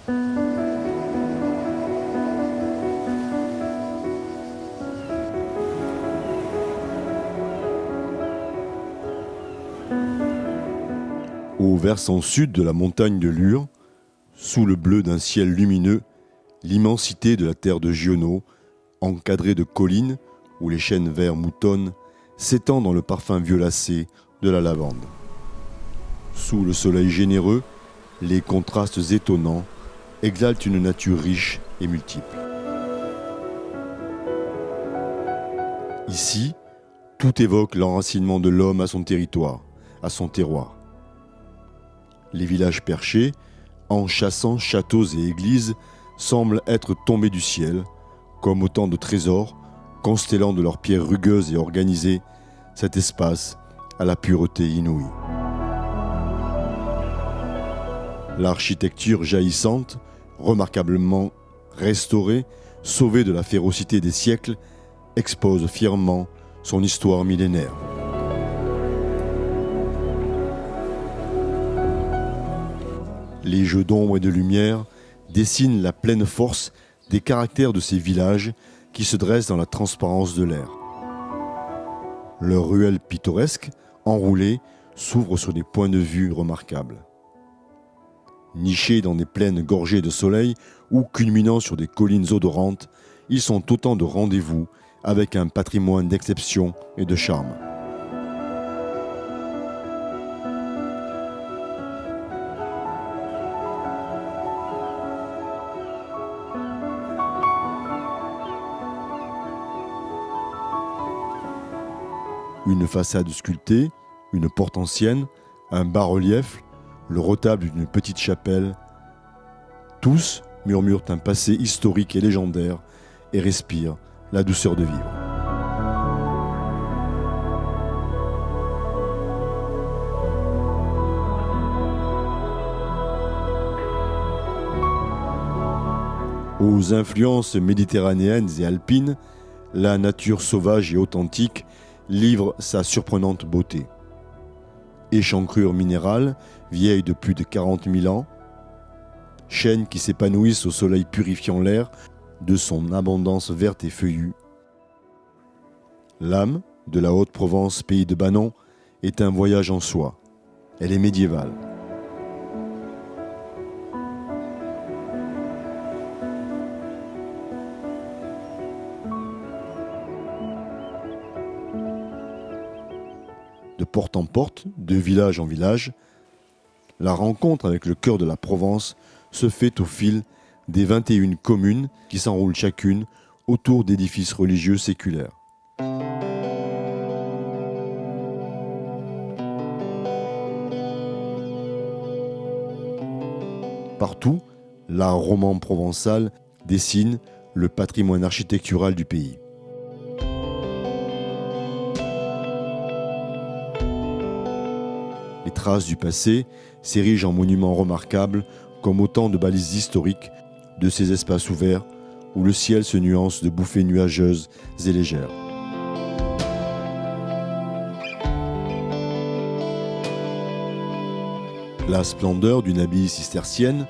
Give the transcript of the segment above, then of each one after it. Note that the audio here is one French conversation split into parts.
Au versant sud de la montagne de Lure, sous le bleu d'un ciel lumineux, l'immensité de la terre de Giono, encadrée de collines où les chênes verts moutonnent, s'étend dans le parfum violacé de la lavande. Sous le soleil généreux, les contrastes étonnants exaltent une nature riche et multiple. Ici, tout évoque l'enracinement de l'homme à son territoire, à son terroir. Les villages perchés, enchâssant châteaux et églises, semblent être tombés du ciel, comme autant de trésors, constellant de leurs pierres rugueuses et organisées cet espace à la pureté inouïe. L'architecture jaillissante, remarquablement restaurée, sauvée de la férocité des siècles, expose fièrement son histoire millénaire. Les jeux d'ombre et de lumière dessinent la pleine force des caractères de ces villages qui se dressent dans la transparence de l'air. Leurs ruelles pittoresques, enroulées, s'ouvrent sur des points de vue remarquables. Nichés dans des plaines gorgées de soleil ou culminant sur des collines odorantes, ils sont autant de rendez-vous avec un patrimoine d'exception et de charme. Une façade sculptée, une porte ancienne, un bas-relief, le retable d'une petite chapelle, tous murmurent un passé historique et légendaire et respirent la douceur de vivre. Aux influences méditerranéennes et alpines, la nature sauvage et authentique livre sa surprenante beauté. Échancrures minérales, vieilles de plus de 40 000 ans, chênes qui s'épanouissent au soleil purifiant l'air de son abondance verte et feuillue. L'âme de la Haute-Provence, pays de Banon, est un voyage en soi. Elle est médiévale. De porte en porte, de village en village, la rencontre avec le cœur de la Provence se fait au fil des 21 communes qui s'enroulent chacune autour d'édifices religieux séculaires. Partout, l'art roman provençal dessine le patrimoine architectural du pays. Les traces du passé s'érigent en monuments remarquables comme autant de balises historiques de ces espaces ouverts où le ciel se nuance de bouffées nuageuses et légères. La splendeur d'une abbaye cistercienne,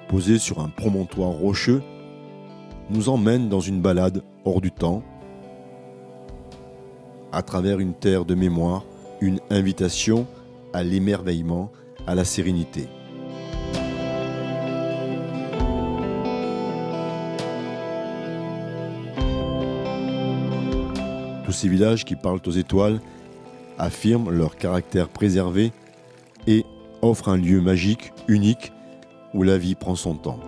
posée sur un promontoire rocheux, nous emmène dans une balade hors du temps, à travers une terre de mémoire, une invitation à l'émerveillement, à la sérénité. Tous ces villages qui parlent aux étoiles affirment leur caractère préservé et offrent un lieu magique, unique, où la vie prend son temps.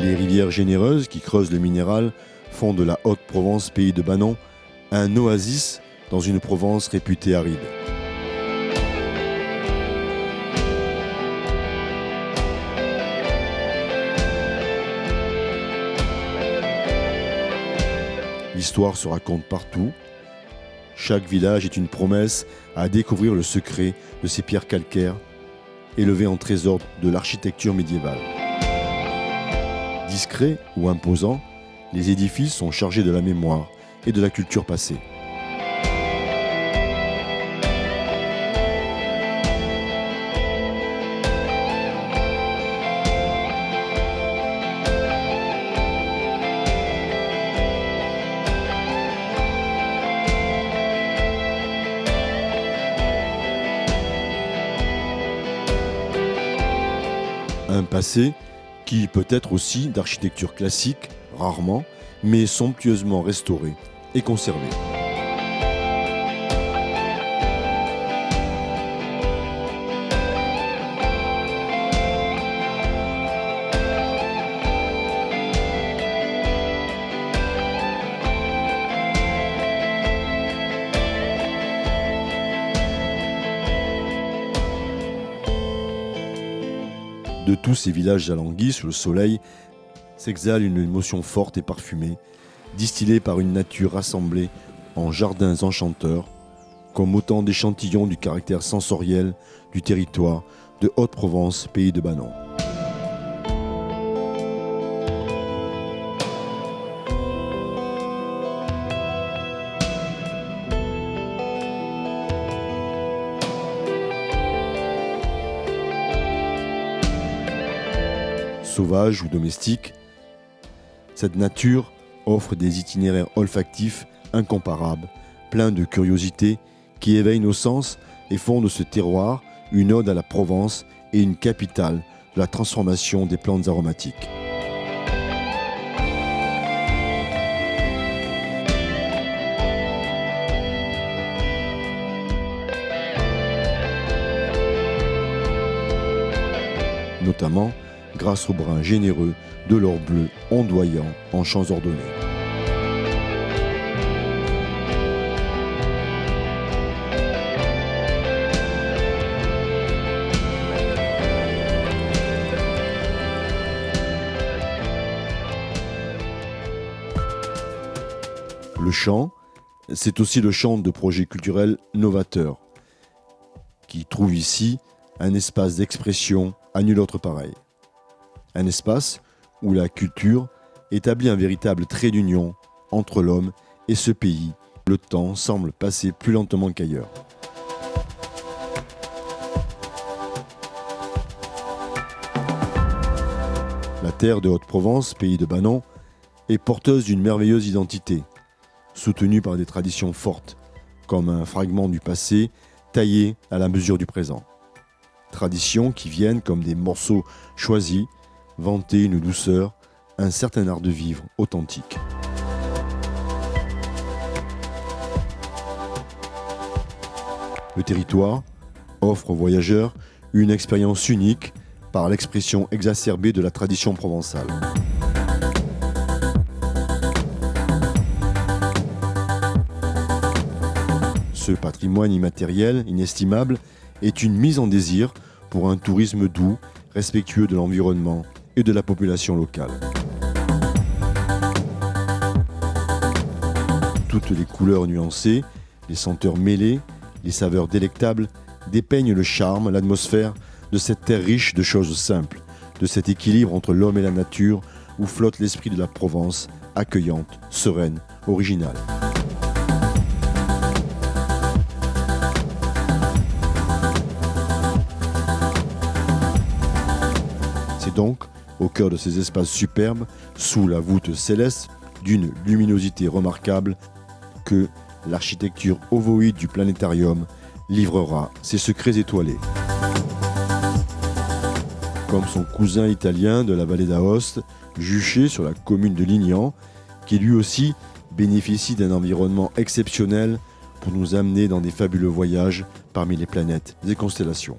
Les rivières généreuses qui creusent le minéral font de la Haute-Provence, pays de Banon, un oasis dans une Provence réputée aride. L'histoire se raconte partout. Chaque village est une promesse à découvrir le secret de ces pierres calcaires élevées en trésor de l'architecture médiévale. Discrets ou imposants, les édifices sont chargés de la mémoire et de la culture passée. Un passé qui peut être aussi d'architecture classique, rarement, mais somptueusement restauré et conservé. De tous ces villages alanguis sous le soleil s'exhale une émotion forte et parfumée, distillée par une nature rassemblée en jardins enchanteurs, comme autant d'échantillons du caractère sensoriel du territoire de Haute-Provence, pays de Banon. Sauvage ou domestique, cette nature offre des itinéraires olfactifs incomparables, pleins de curiosité qui éveillent nos sens et font de ce terroir une ode à la Provence et une capitale de la transformation des plantes aromatiques. Notamment grâce au brin généreux de l'or bleu ondoyant en champs ordonnés. Le chant, c'est aussi le chant de projets culturels novateurs, qui trouvent ici un espace d'expression à nul autre pareil. Un espace où la culture établit un véritable trait d'union entre l'homme et ce pays. Le temps semble passer plus lentement qu'ailleurs. La terre de Haute-Provence, pays de Banon, est porteuse d'une merveilleuse identité, soutenue par des traditions fortes, comme un fragment du passé taillé à la mesure du présent. Traditions qui viennent comme des morceaux choisis, vanter une douceur, un certain art de vivre authentique. Le territoire offre aux voyageurs une expérience unique par l'expression exacerbée de la tradition provençale. Ce patrimoine immatériel, inestimable, est une mise en désir pour un tourisme doux, respectueux de l'environnement et de la population locale. Toutes les couleurs nuancées, les senteurs mêlées, les saveurs délectables dépeignent le charme, l'atmosphère de cette terre riche de choses simples, de cet équilibre entre l'homme et la nature où flotte l'esprit de la Provence, accueillante, sereine, originale. C'est donc au cœur de ces espaces superbes, sous la voûte céleste, d'une luminosité remarquable, que l'architecture ovoïde du planétarium livrera ses secrets étoilés. Comme son cousin italien de la vallée d'Aoste, juché sur la commune de Lignan, qui lui aussi bénéficie d'un environnement exceptionnel pour nous amener dans des fabuleux voyages parmi les planètes et constellations.